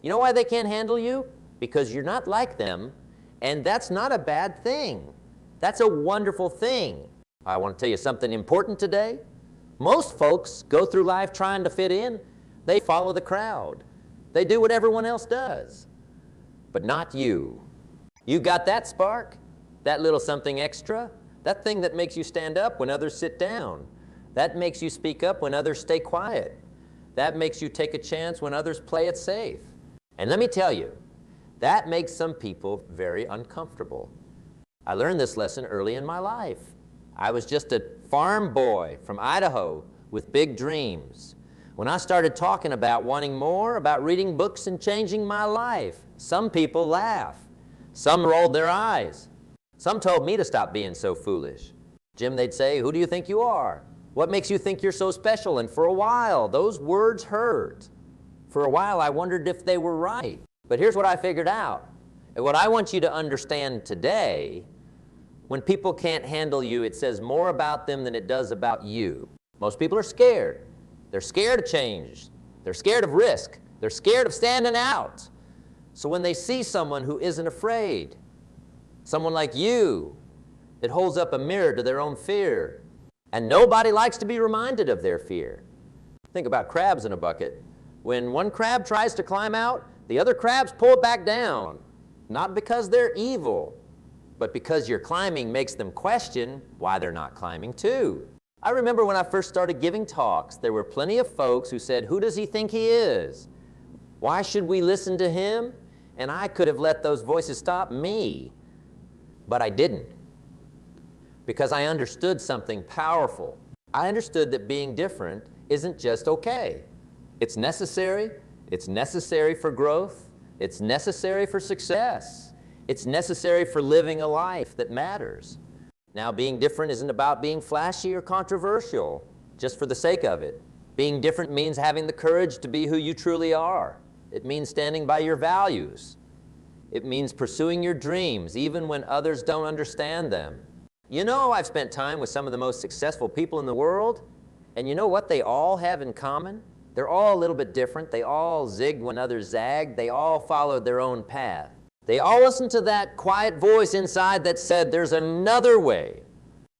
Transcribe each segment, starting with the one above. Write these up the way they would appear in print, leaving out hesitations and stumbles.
You know why they can't handle you? Because you're not like them, and that's not a bad thing. That's a wonderful thing. I want to tell you something important today. Most folks go through life trying to fit in. They follow the crowd. They do what everyone else does. But not you. You got that spark, that little something extra, that thing that makes you stand up when others sit down. That makes you speak up when others stay quiet. That makes you take a chance when others play it safe. And let me tell you, that makes some people very uncomfortable. I learned this lesson early in my life. I was just a farm boy from Idaho with big dreams. When I started talking about wanting more, about reading books and changing my life, some people laughed. Some rolled their eyes. Some told me to stop being so foolish. Jim, they'd say, "Who do you think you are? What makes you think you're so special?" And for a while, those words hurt. For a while, I wondered if they were right. But here's what I figured out. And what I want you to understand today, when people can't handle you, it says more about them than it does about you. Most people are scared. They're scared of change. They're scared of risk. They're scared of standing out. So when they see someone who isn't afraid, someone like you, it holds up a mirror to their own fear. And nobody likes to be reminded of their fear. Think about crabs in a bucket. When one crab tries to climb out, the other crabs pull it back down. Not because they're evil, but because your climbing makes them question why they're not climbing too. I remember when I first started giving talks, there were plenty of folks who said, "Who does he think he is? Why should we listen to him?" And I could have let those voices stop me, but I didn't. Because I understood something powerful. I understood that being different isn't just okay. It's necessary. It's necessary for growth. It's necessary for success. It's necessary for living a life that matters. Now, being different isn't about being flashy or controversial, just for the sake of it. Being different means having the courage to be who you truly are. It means standing by your values. It means pursuing your dreams, even when others don't understand them. You know, I've spent time with some of the most successful people in the world, and you know what they all have in common? They're all a little bit different. They all zigged when others zagged. They all followed their own path. They all listened to that quiet voice inside that said, "There's another way."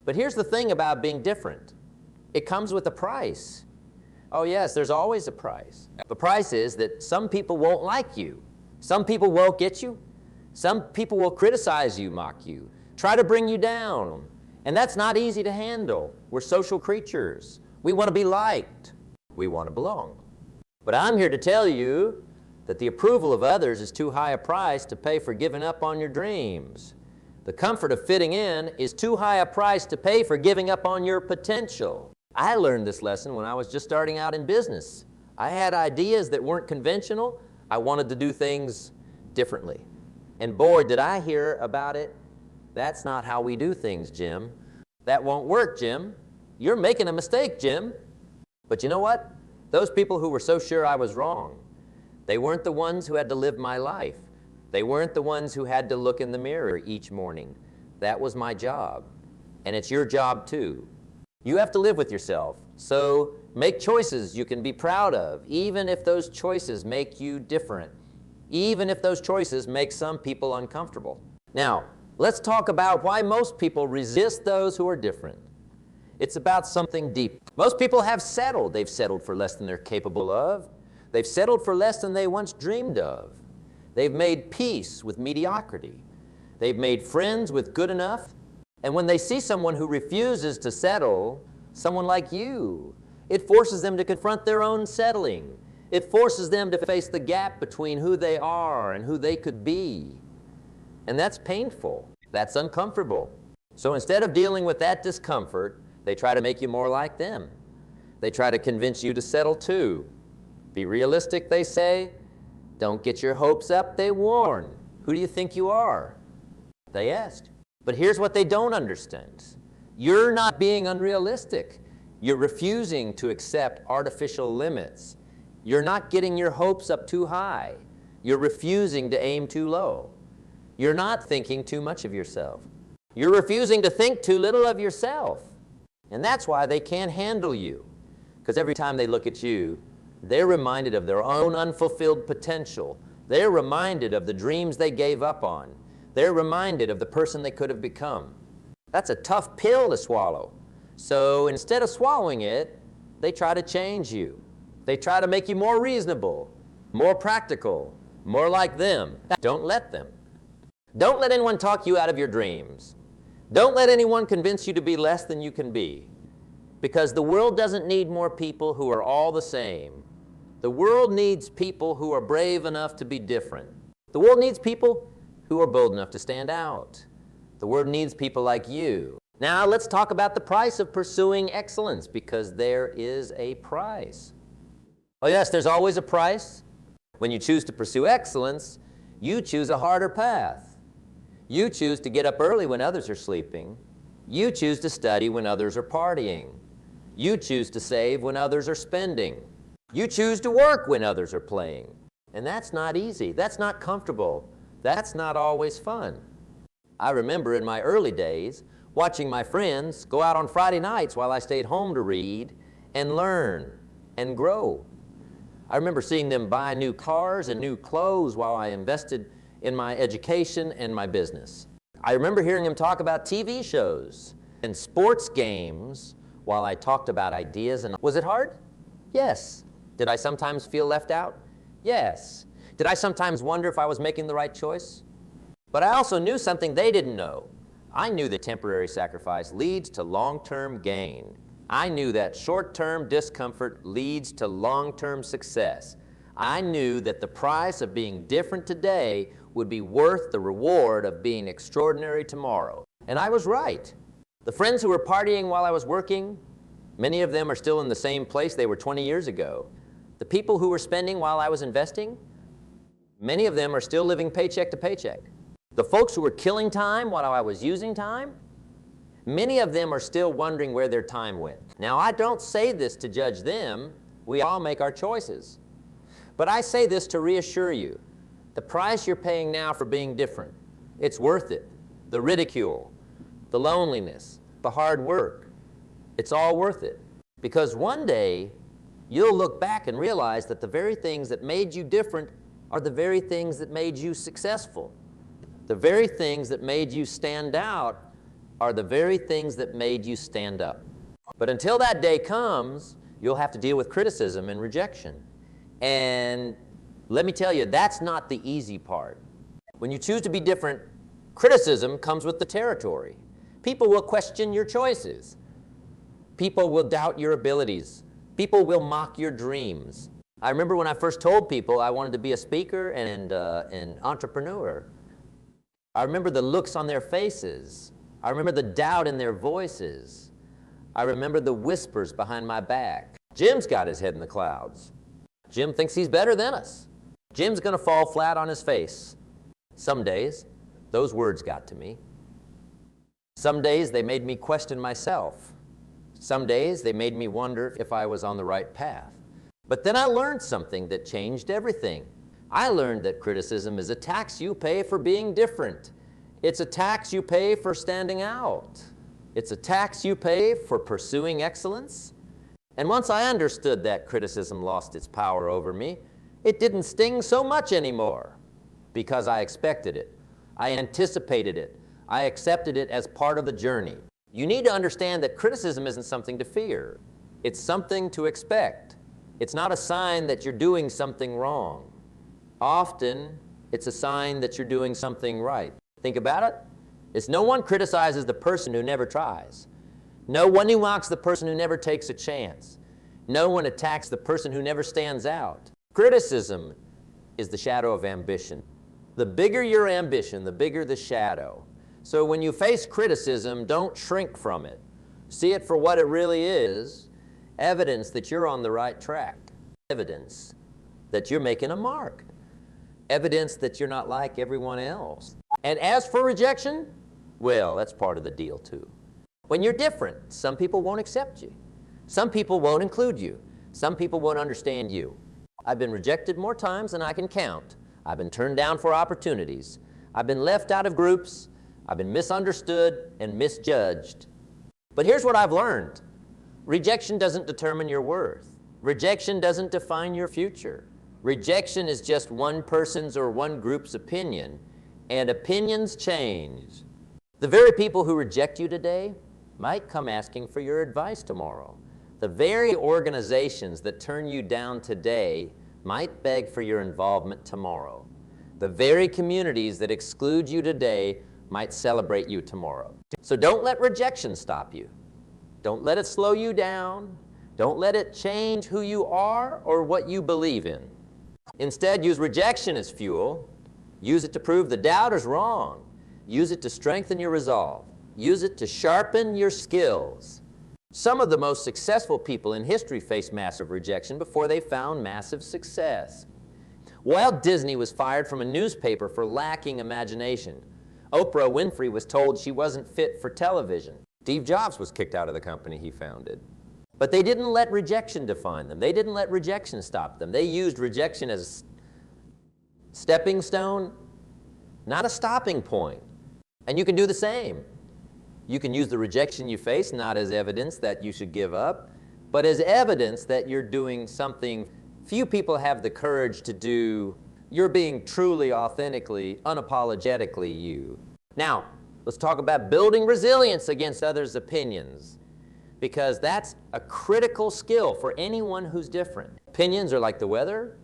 But here's the thing about being different. It comes with a price. Oh yes, there's always a price. The price is that some people won't like you. Some people won't get you. Some people will criticize you, mock you, try to bring you down. And that's not easy to handle. We're social creatures. We want to be liked. We want to belong. But I'm here to tell you that the approval of others is too high a price to pay for giving up on your dreams. The comfort of fitting in is too high a price to pay for giving up on your potential. I learned this lesson when I was just starting out in business. I had ideas that weren't conventional. I wanted to do things differently. And boy, did I hear about it. That's not how we do things, Jim. That won't work, Jim. You're making a mistake, Jim. But you know what? Those people who were so sure I was wrong, they weren't the ones who had to live my life. They weren't the ones who had to look in the mirror each morning. That was my job. And it's your job too. You have to live with yourself. So make choices you can be proud of, even if those choices make you different, even if those choices make some people uncomfortable. Now, let's talk about why most people resist those who are different. It's about something deep. Most people have settled. They've settled for less than they're capable of. They've settled for less than they once dreamed of. They've made peace with mediocrity. They've made friends with good enough. And when they see someone who refuses to settle, someone like you, it forces them to confront their own settling. It forces them to face the gap between who they are and who they could be. And that's painful. That's uncomfortable. So instead of dealing with that discomfort, they try to make you more like them. They try to convince you to settle too. Be realistic, they say. Don't get your hopes up, they warn. Who do you think you are? They asked. But here's what they don't understand. You're not being unrealistic. You're refusing to accept artificial limits. You're not getting your hopes up too high. You're refusing to aim too low. You're not thinking too much of yourself. You're refusing to think too little of yourself. And that's why they can't handle you. Because every time they look at you, they're reminded of their own unfulfilled potential. They're reminded of the dreams they gave up on. They're reminded of the person they could have become. That's a tough pill to swallow. So instead of swallowing it, they try to change you. They try to make you more reasonable, more practical, more like them. Don't let them. Don't let anyone talk you out of your dreams. Don't let anyone convince you to be less than you can be. Because the world doesn't need more people who are all the same. The world needs people who are brave enough to be different. The world needs people who are bold enough to stand out. The world needs people like you. Now let's talk about the price of pursuing excellence, because there is a price. Oh yes, there's always a price. When you choose to pursue excellence, you choose a harder path. You choose to get up early when others are sleeping. You choose to study when others are partying. You choose to save when others are spending. You choose to work when others are playing. And that's not easy. That's not comfortable. That's not always fun. I remember in my early days watching my friends go out on Friday nights while I stayed home to read and learn and grow. I remember seeing them buy new cars and new clothes while I invested in my education and my business. I remember hearing them talk about TV shows and sports games while I talked about ideas. And was it hard? Yes. Did I sometimes feel left out? Yes. Did I sometimes wonder if I was making the right choice? But I also knew something they didn't know. I knew that temporary sacrifice leads to long-term gain. I knew that short-term discomfort leads to long-term success. I knew that the price of being different today would be worth the reward of being extraordinary tomorrow. And I was right. The friends who were partying while I was working, many of them are still in the same place they were 20 years ago. The people who were spending while I was investing, many of them are still living paycheck to paycheck. The folks who were killing time while I was using time, many of them are still wondering where their time went. Now, I don't say this to judge them. We all make our choices. But I say this to reassure you. The price you're paying now for being different, it's worth it. The ridicule, the loneliness, the hard work, it's all worth it. Because one day, you'll look back and realize that the very things that made you different are the very things that made you successful. The very things that made you stand out are the very things that made you stand up. But until that day comes, you'll have to deal with criticism and rejection. And let me tell you, that's not the easy part. When you choose to be different, criticism comes with the territory. People will question your choices. People will doubt your abilities. People will mock your dreams. I remember when I first told people I wanted to be a speaker and an entrepreneur. I remember the looks on their faces. I remember the doubt in their voices. I remember the whispers behind my back. Jim's got his head in the clouds. Jim thinks he's better than us. Jim's going to fall flat on his face. Some days, those words got to me. Some days, they made me question myself. Some days, they made me wonder if I was on the right path. But then I learned something that changed everything. I learned that criticism is a tax you pay for being different. It's a tax you pay for standing out. It's a tax you pay for pursuing excellence. And once I understood that criticism lost its power over me, it didn't sting so much anymore because I expected it. I anticipated it. I accepted it as part of the journey. You need to understand that criticism isn't something to fear. It's something to expect. It's not a sign that you're doing something wrong. Often, it's a sign that you're doing something right. Think about it. It's no one criticizes the person who never tries. No one who mocks the person who never takes a chance. No one attacks the person who never stands out. Criticism is the shadow of ambition. The bigger your ambition, the bigger the shadow. So when you face criticism, don't shrink from it. See it for what it really is, evidence that you're on the right track. Evidence that you're making a mark. Evidence that you're not like everyone else. And as for rejection, well, that's part of the deal too. When you're different, some people won't accept you. Some people won't include you. Some people won't understand you. I've been rejected more times than I can count. I've been turned down for opportunities. I've been left out of groups. I've been misunderstood and misjudged. But here's what I've learned. Rejection doesn't determine your worth. Rejection doesn't define your future. Rejection is just one person's or one group's opinion, and opinions change. The very people who reject you today might come asking for your advice tomorrow. The very organizations that turn you down today might beg for your involvement tomorrow. The very communities that exclude you today might celebrate you tomorrow. So don't let rejection stop you. Don't let it slow you down. Don't let it change who you are or what you believe in. Instead, use rejection as fuel. Use it to prove the doubters wrong. Use it to strengthen your resolve. Use it to sharpen your skills. Some of the most successful people in history faced massive rejection before they found massive success. Walt Disney was fired from a newspaper for lacking imagination. Oprah Winfrey was told she wasn't fit for television. Steve Jobs was kicked out of the company he founded. But they didn't let rejection define them. They didn't let rejection stop them. They used rejection as a stepping stone, not a stopping point. And you can do the same. You can use the rejection you face not as evidence that you should give up, but as evidence that you're doing something few people have the courage to do. You're being truly, authentically, unapologetically you. Now, let's talk about building resilience against others' opinions, because that's a critical skill for anyone who's different. Opinions are like the weather.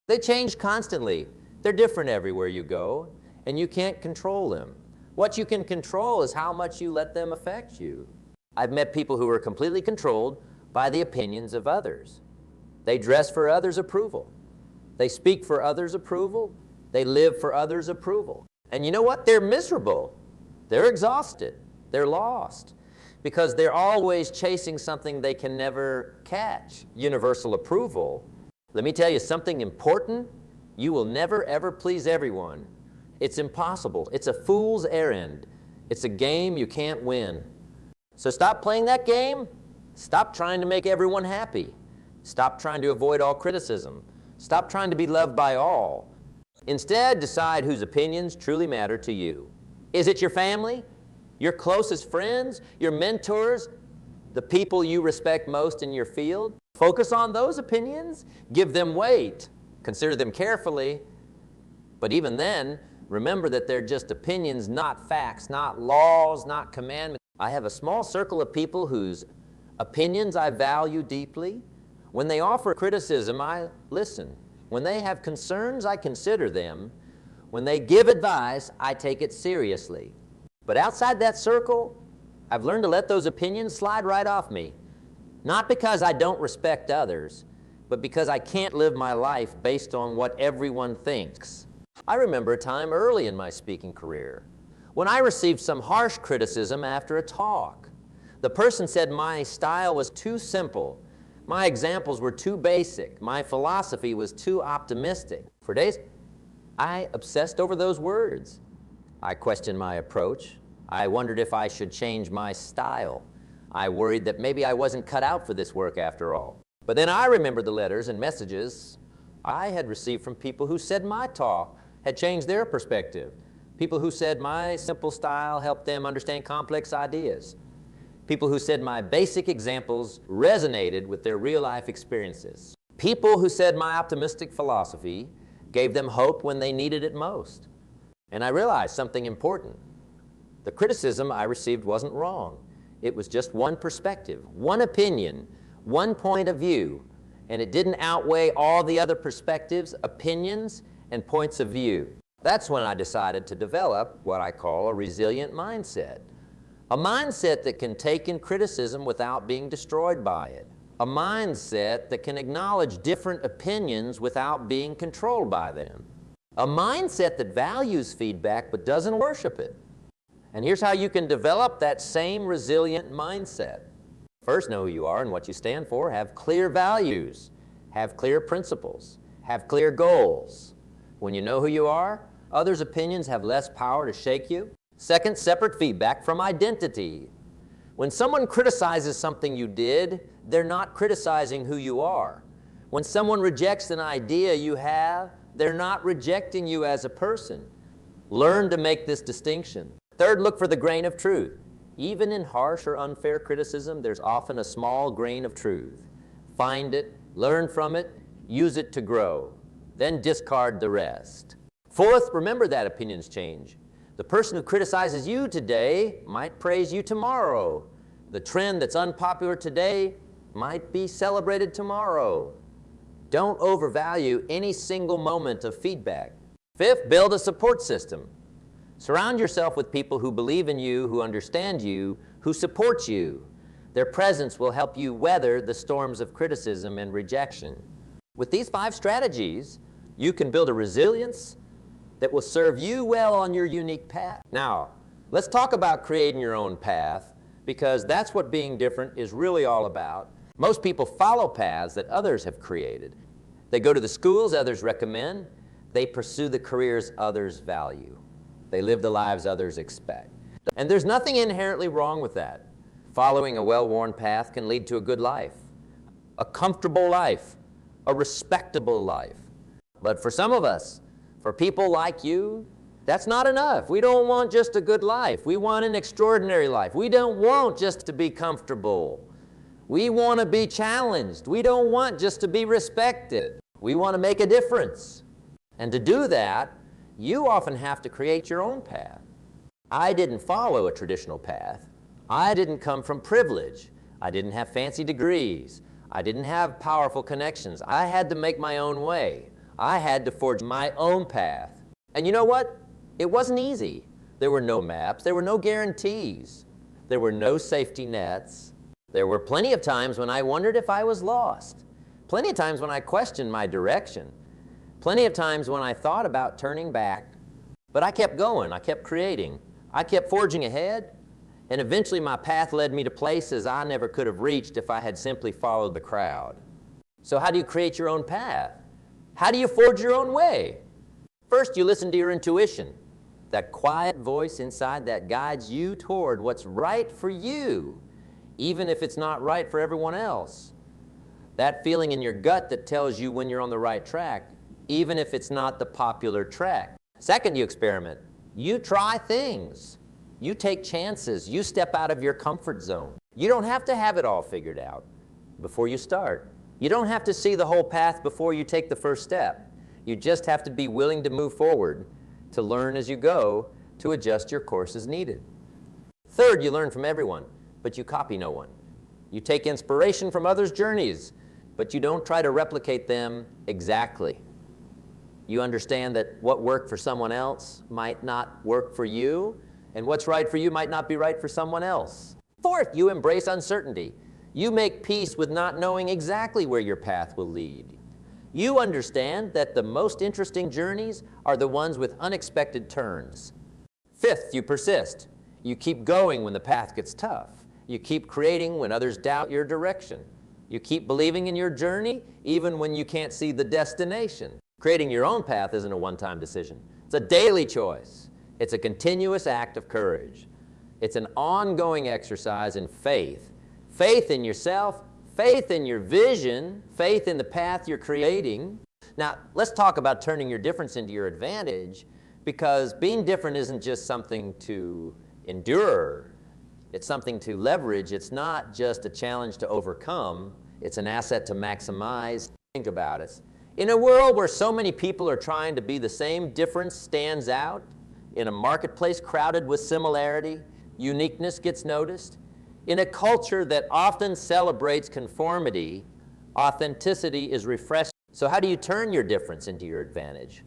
They change constantly. They're different everywhere you go, and you can't control them. What you can control is how much you let them affect you. I've met people who are completely controlled by the opinions of others. They dress for others' approval. They speak for others' approval. They live for others' approval. And you know what? They're miserable. They're exhausted. They're lost, because they're always chasing something they can never catch, universal approval. Let me tell you something important. You will never, ever please everyone. It's impossible. It's a fool's errand. It's a game you can't win. So stop playing that game. Stop trying to make everyone happy. Stop trying to avoid all criticism. Stop trying to be loved by all. Instead, decide whose opinions truly matter to you. Is it your family, your closest friends, your mentors, the people you respect most in your field? Focus on those opinions. Give them weight. Consider them carefully. But even then, remember that they're just opinions, not facts, not laws, not commandments. I have a small circle of people whose opinions I value deeply. When they offer criticism, I listen. When they have concerns, I consider them. When they give advice, I take it seriously. But outside that circle, I've learned to let those opinions slide right off me. Not because I don't respect others, but because I can't live my life based on what everyone thinks. I remember a time early in my speaking career when I received some harsh criticism after a talk. The person said my style was too simple. My examples were too basic. My philosophy was too optimistic. For days, I obsessed over those words. I questioned my approach. I wondered if I should change my style. I worried that maybe I wasn't cut out for this work after all. But then I remembered the letters and messages I had received from people who said my talk had changed their perspective. People who said my simple style helped them understand complex ideas. People who said my basic examples resonated with their real-life experiences. People who said my optimistic philosophy gave them hope when they needed it most. And I realized something important. The criticism I received wasn't wrong. It was just one perspective, one opinion, one point of view, and it didn't outweigh all the other perspectives, opinions, and points of view. That's when I decided to develop what I call a resilient mindset. A mindset that can take in criticism without being destroyed by it. A mindset that can acknowledge different opinions without being controlled by them. A mindset that values feedback but doesn't worship it. And here's how you can develop that same resilient mindset. First, know who you are and what you stand for. Have clear values. Have clear principles. Have clear goals. When you know who you are, others' opinions have less power to shake you. Second, separate feedback from identity. When someone criticizes something you did, they're not criticizing who you are. When someone rejects an idea you have, they're not rejecting you as a person. Learn to make this distinction. Third, look for the grain of truth. Even in harsh or unfair criticism, there's often a small grain of truth. Find it, learn from it, use it to grow, then discard the rest. Fourth, remember that opinions change. The person who criticizes you today might praise you tomorrow. The trend that's unpopular today might be celebrated tomorrow. Don't overvalue any single moment of feedback. Fifth, build a support system. Surround yourself with people who believe in you, who understand you, who support you. Their presence will help you weather the storms of criticism and rejection. With these 5 strategies, you can build a resilience that will serve you well on your unique path. Now, let's talk about creating your own path, because that's what being different is really all about. Most people follow paths that others have created. They go to the schools others recommend. They pursue the careers others value. They live the lives others expect. And there's nothing inherently wrong with that. Following a well-worn path can lead to a good life, a comfortable life, a respectable life. But for some of us, for people like you, that's not enough. We don't want just a good life. We want an extraordinary life. We don't want just to be comfortable. We want to be challenged. We don't want just to be respected. We want to make a difference. And to do that, you often have to create your own path. I didn't follow a traditional path. I didn't come from privilege. I didn't have fancy degrees. I didn't have powerful connections. I had to make my own way. I had to forge my own path. And you know what? It wasn't easy. There were no maps. There were no guarantees. There were no safety nets. There were plenty of times when I wondered if I was lost. Plenty of times when I questioned my direction. Plenty of times when I thought about turning back. But I kept going. I kept creating. I kept forging ahead. And eventually my path led me to places I never could have reached if I had simply followed the crowd. So how do you create your own path? How do you forge your own way? First, you listen to your intuition, that quiet voice inside that guides you toward what's right for you, even if it's not right for everyone else. That feeling in your gut that tells you when you're on the right track, even if it's not the popular track. Second, you experiment. You try things. You take chances. You step out of your comfort zone. You don't have to have it all figured out before you start. You don't have to see the whole path before you take the first step. You just have to be willing to move forward, to learn as you go, to adjust your course as needed. Third, you learn from everyone, but you copy no one. You take inspiration from others' journeys, but you don't try to replicate them exactly. You understand that what worked for someone else might not work for you, and what's right for you might not be right for someone else. Fourth, you embrace uncertainty. You make peace with not knowing exactly where your path will lead. You understand that the most interesting journeys are the ones with unexpected turns. Fifth, you persist. You keep going when the path gets tough. You keep creating when others doubt your direction. You keep believing in your journey even when you can't see the destination. Creating your own path isn't a one-time decision. It's a daily choice. It's a continuous act of courage. It's an ongoing exercise in faith. Faith in yourself, faith in your vision, faith in the path you're creating. Now, let's talk about turning your difference into your advantage, because being different isn't just something to endure. It's something to leverage. It's not just a challenge to overcome. It's an asset to maximize. Think about it. In a world where so many people are trying to be the same, difference stands out. In a marketplace crowded with similarity, uniqueness gets noticed. In a culture that often celebrates conformity, authenticity is refreshing. So how do you turn your difference into your advantage?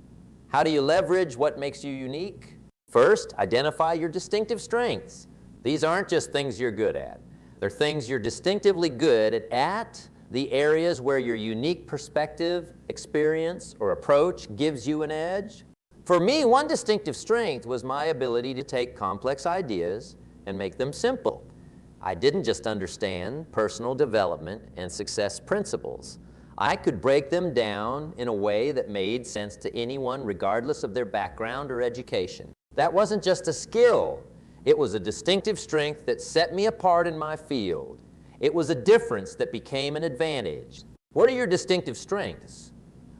How do you leverage what makes you unique? First, identify your distinctive strengths. These aren't just things you're good at. They're things you're distinctively good at the areas where your unique perspective, experience, or approach gives you an edge. For me, one distinctive strength was my ability to take complex ideas and make them simple. I didn't just understand personal development and success principles. I could break them down in a way that made sense to anyone regardless of their background or education. That wasn't just a skill. It was a distinctive strength that set me apart in my field. It was a difference that became an advantage. What are your distinctive strengths?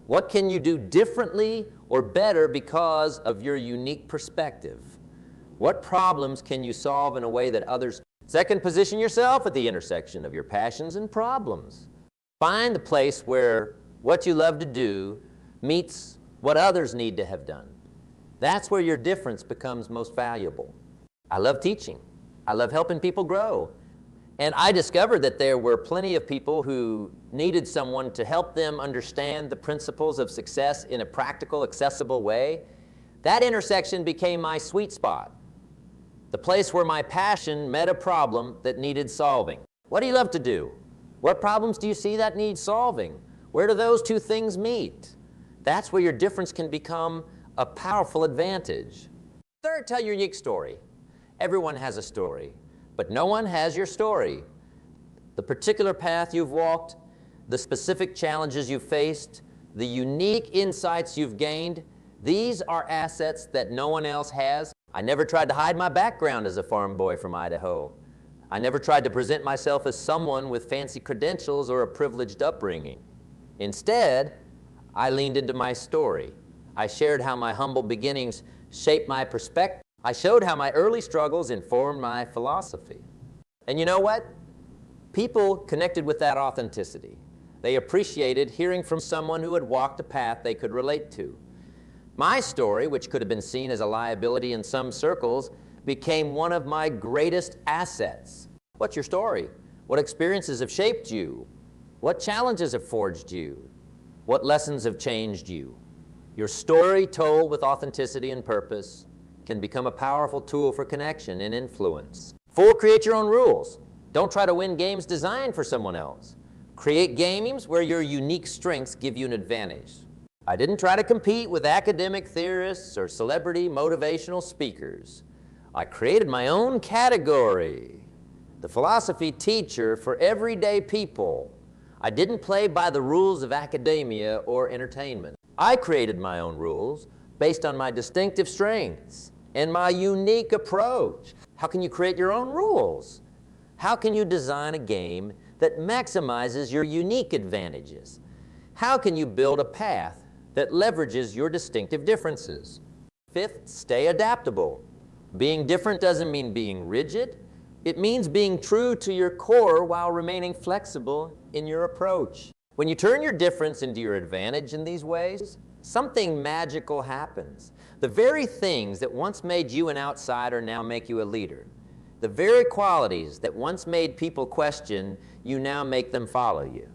What can you do differently or better because of your unique perspective? What problems can you solve in a way that others? Second, position yourself at the intersection of your passions and problems. Find the place where what you love to do meets what others need to have done. That's where your difference becomes most valuable. I love teaching. I love helping people grow. And I discovered that there were plenty of people who needed someone to help them understand the principles of success in a practical, accessible way. That intersection became my sweet spot, the place where my passion met a problem that needed solving. What do you love to do? What problems do you see that need solving? Where do those two things meet? That's where your difference can become a powerful advantage. Third, tell your unique story. Everyone has a story, but no one has your story. The particular path you've walked, the specific challenges you've faced, the unique insights you've gained, these are assets that no one else has. I never tried to hide my background as a farm boy from Idaho. I never tried to present myself as someone with fancy credentials or a privileged upbringing. Instead, I leaned into my story. I shared how my humble beginnings shaped my perspective. I showed how my early struggles informed my philosophy. And you know what? People connected with that authenticity. They appreciated hearing from someone who had walked a path they could relate to. My story, which could have been seen as a liability in some circles, became one of my greatest assets. What's your story? What experiences have shaped you? What challenges have forged you? What lessons have changed you? Your story, told with authenticity and purpose, can become a powerful tool for connection and influence. 4, create your own rules. Don't try to win games designed for someone else. Create games where your unique strengths give you an advantage. I didn't try to compete with academic theorists or celebrity motivational speakers. I created my own category, the philosophy teacher for everyday people. I didn't play by the rules of academia or entertainment. I created my own rules based on my distinctive strengths and my unique approach. How can you create your own rules? How can you design a game that maximizes your unique advantages? How can you build a path that leverages your distinctive differences? 5th, stay adaptable. Being different doesn't mean being rigid. It means being true to your core while remaining flexible in your approach. When you turn your difference into your advantage in these ways, something magical happens. The very things that once made you an outsider now make you a leader. The very qualities that once made people question you now make them follow you.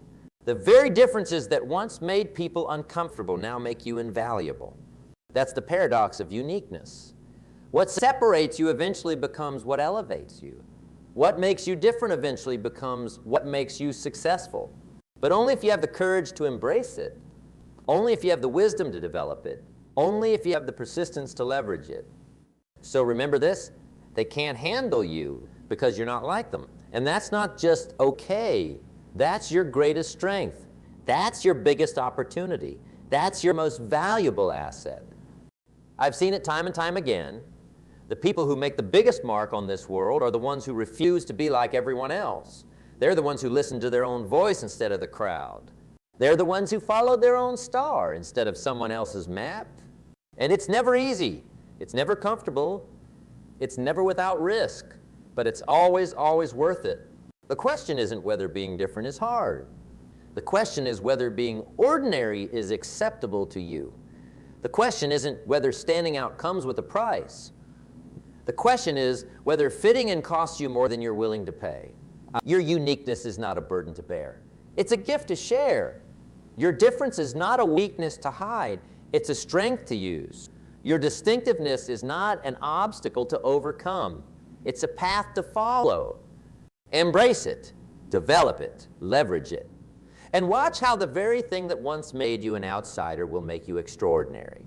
The very differences that once made people uncomfortable now make you invaluable. That's the paradox of uniqueness. What separates you eventually becomes what elevates you. What makes you different eventually becomes what makes you successful. But only if you have the courage to embrace it. Only if you have the wisdom to develop it. Only if you have the persistence to leverage it. So remember this, they can't handle you because you're not like them. And that's not just okay. That's your greatest strength. That's your biggest opportunity. That's your most valuable asset. I've seen it time and time again. The people who make the biggest mark on this world are the ones who refuse to be like everyone else. They're the ones who listen to their own voice instead of the crowd. They're the ones who followed their own star instead of someone else's map. And it's never easy. It's never comfortable. It's never without risk. But it's always, always worth it. The question isn't whether being different is hard. The question is whether being ordinary is acceptable to you. The question isn't whether standing out comes with a price. The question is whether fitting in costs you more than you're willing to pay. Your uniqueness is not a burden to bear. It's a gift to share. Your difference is not a weakness to hide. It's a strength to use. Your distinctiveness is not an obstacle to overcome. It's a path to follow. Embrace it, develop it, leverage it. And watch how the very thing that once made you an outsider will make you extraordinary.